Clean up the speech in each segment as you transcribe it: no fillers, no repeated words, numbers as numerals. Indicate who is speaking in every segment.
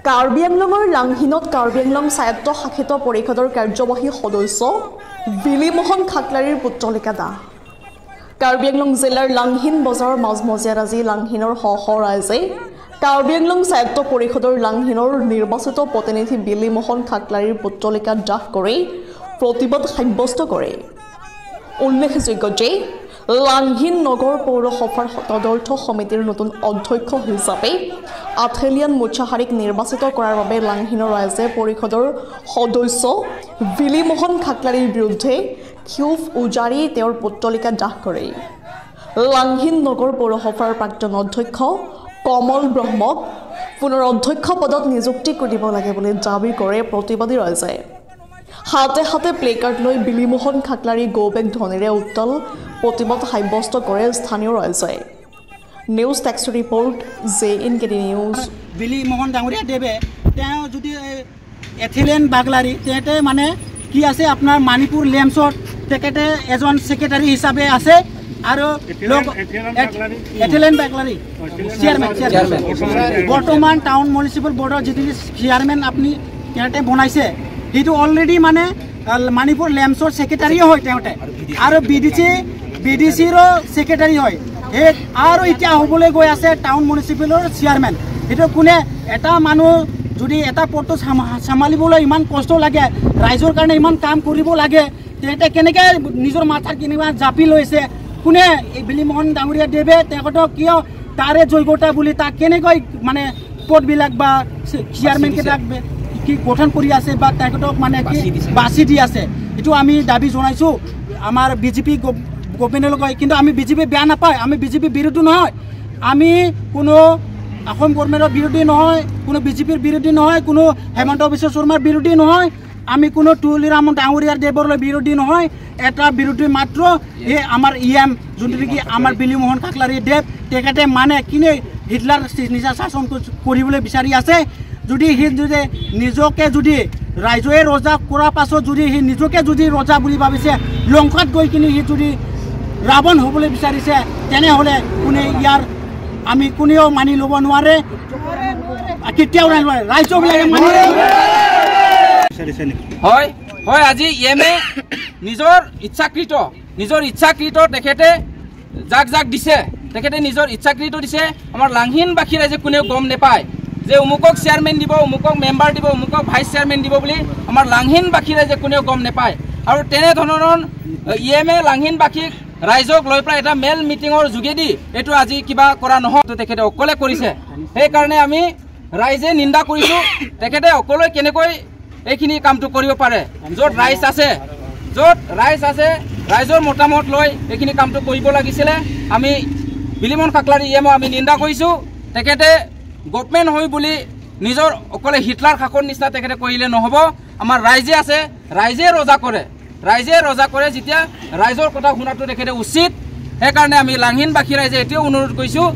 Speaker 1: কাৰ্বি আংলঙৰ লাংহিনত কাৰ্বি আংলং স্বায়ত্ত শাসিত পৰিষদৰ কাৰ্যবাহী সদস্য বিলিমোহন খাকলাৰীৰ পুত্ৰলিকা দাহ। কাৰ্বি আংলং জিলাৰ লাংহিন বজাৰৰ মাজমজিয়াত আজি লাংহিনৰ শ শ ৰাইজে কাৰ্বি আংলং স্বায়ত্ত পৰিষদৰ লাংহিনৰ নিৰ্বাচিত প্ৰতিনিধি বিলিমোহন খাকলাৰীৰ পুত্ৰলিকা দাহ কৰি প্ৰতিবাদ সাব্যস্ত কৰে। উল্লেখযোগ্য যে লাংহিন নগৰ পৌৰসভাৰ তদৰ্থ সমিতিৰ নতুন অধ্যক্ষ হিচাপে আথেলিয়ান মুছাহাৰীক নিৰ্বাচিত কৰাৰ বাবে লাংহিনৰ ৰাইজে পৰিষদৰ সদস্য বিলিমোহন খাকলাৰীৰ বিৰুদ্ধে ক্ষোভ উজাৰি তেওঁৰ পুত্ৰলিকা দাহ কৰে। লাংহিন নগৰ পৌৰসভাৰ প্ৰাক্তন অধ্যক্ষ কমল ব্ৰহ্মক পুনৰ অধ্যক্ষ পদত নিযুক্তি কৰিব লাগে বুলি দাবী কৰে প্ৰতিবাদী ৰাইজে। হাতে হাতে প্লেকাৰ্ড লৈ বিলিমোহন খাকলাৰী গৌবেগ ধ্বনিৰে উত্তল প্ৰতিবাদ সাব্যস্ত কৰে স্থানীয় ৰাইজে। নিউজ টেক্স ৰিপৰ্ট JNKD নিউজ।
Speaker 2: বিলিমোহন ডাঙৰীয়া দেৱে তেওঁ যদি এথিলেন বাগলাৰী তেতে মানে কি আছে আপোনাৰ মণিপুৰ লেমছত তেখেতে এজন সেক্ৰেটাৰী হিচাপে আছে আৰু এথিলেন বাগলাৰী চেয়াৰমেন বৰ্তমান টাউন মিউনিচিপল বৰ্ডৰ যিটো চেয়াৰমেন আপুনি তেখেতে বনাইছে সেইটো অলৰেডি মানে মণিপুৰ লেমছৰ সেক্ৰেটাৰী হয় তেখেতে আৰু BDCৰো সেক্ৰেটাৰী হয় আৰু এতিয়া হ'বলৈ গৈ আছে টাউন মিউনিচিপেলৰ চেয়াৰমেন। সেইটো কোনে এটা মানুহ যদি এটা পদটো চম্ভালিবলৈ ইমান কষ্ট লাগে ৰাইজৰ কাৰণে ইমান কাম কৰিব লাগে তেখেতে কেনেকৈ নিজৰ মাথাত কেনেকুৱা জাপি লৈছে কোনে এই বিলিমোহন ডাঙৰীয়া দেৱে তেখেতক কিয় তাৰে যোগ্যতা বুলি তাক কেনেকৈ মানে পদবিলাক বা চেয়াৰমেনকেইটাক কি গঠন কৰি আছে বা তেখেতক মানে কি বাছি দি আছে এইটো আমি দাবী জনাইছোঁ আমাৰ BJP গভৰ্ণমেণ্টলৈ। কিন্তু আমি BJP বেয়া নাপায়, আমি BJP বিৰোধী নহয়, আমি কোনো অসম গভৰ্ণমেণ্টৰ বিৰোধী নহয়, কোনো BJPৰ বিৰোধী নহয়, কোনো হেমন্ত বিশ্ব শৰ্মাৰ বিৰোধী নহয়, আমি কোনো তুলিৰাম ডাঙৰীয়াৰ দেৱৰ বিৰোধী নহয়। এটা বিৰোধী মাত্ৰ এই আমাৰ EM যোনটো নেকি আমাৰ বিলিমোহন খাকলাৰী দেৱ তেখেতে মানে কিনে হিটলাৰ নিজা শাসন কৰিবলৈ বিচাৰি আছে। যদি সি যদি নিজকে যদি ৰাইজে ৰজা কৰাৰ পাছত যদি সি নিজকে যদি ৰজা বুলি ভাবিছে লংকাত গৈ কিনে সি যদি ৰাৱণ হ'বলৈ বিচাৰিছে তেনেহ'লে কোনে ইয়াৰ আমি কোনেও মানি ল'ব নোৱাৰে, কেতিয়াও নোৱাৰে, ৰাইজবিলাকে মানি
Speaker 3: হয় হয়। আজি EMে নিজৰ ইচ্ছাকৃত তেখেতে যাক দিছে তেখেতে নিজৰ ইচ্ছাকৃত দিছে। আমাৰ লাংহিনবাসী ৰাইজে কোনেও গম নাপায় যে অমুকক চেয়াৰমেন দিব, অমুকক মেম্বাৰ দিব, অমুকক ভাইচ চেয়াৰমেন দিব বুলি আমাৰ লাংহিনবাসী ৰাইজে কোনেও গম নাপায়। আৰু তেনেধৰণৰ EMে লাংহিনবাসীক ৰাইজক লৈ পেলাই এটা মেল মিটিঙৰ যোগেদি এইটো আজি কিবা কৰা নহয়, তেখেতে অকলে কৰিছে। সেইকাৰণে আমি ৰাইজে নিন্দা কৰিছোঁ তেখেতে অকলে কেনেকৈ এইখিনি কামটো কৰিব পাৰে। য'ত ৰাইজ আছে ৰাইজৰ মতামত লৈ এইখিনি কামটো কৰিব লাগিছিলে। আমি বিলিমোহন খাকলাৰী EMক আমি নিন্দা কৰিছোঁ। তেখেতে গভৰ্ণমেণ্ট হৈ বুলি নিজৰ অকলে হিটলাৰ শাসন নিচিনা তেখেতে কৰিলে নহ'ব। আমাৰ ৰাইজে আছে, ৰাইজে ৰজা কৰে যেতিয়া ৰাইজৰ কথা শুনাটো তেখেতে উচিত। সেইকাৰণে আমি লাংহিনবাসী ৰাইজে এতিয়াও অনুৰোধ কৰিছোঁ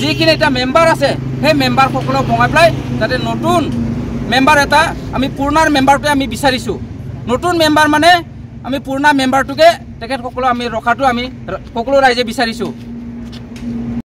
Speaker 3: যিখিনি এতিয়া মেম্বাৰ আছে সেই মেম্বাৰসকলক ভঙাই পেলাই যাতে নতুন মেম্বাৰ এটা আমি পুৰণাৰ মেম্বাৰটোৱে আমি বিচাৰিছোঁ। নতুন মেম্বাৰ মানে আমি পুৰণা মেম্বাৰটোকে তেখেতসকলক আমি ৰখাটো আমি সকলো ৰাইজে বিচাৰিছোঁ।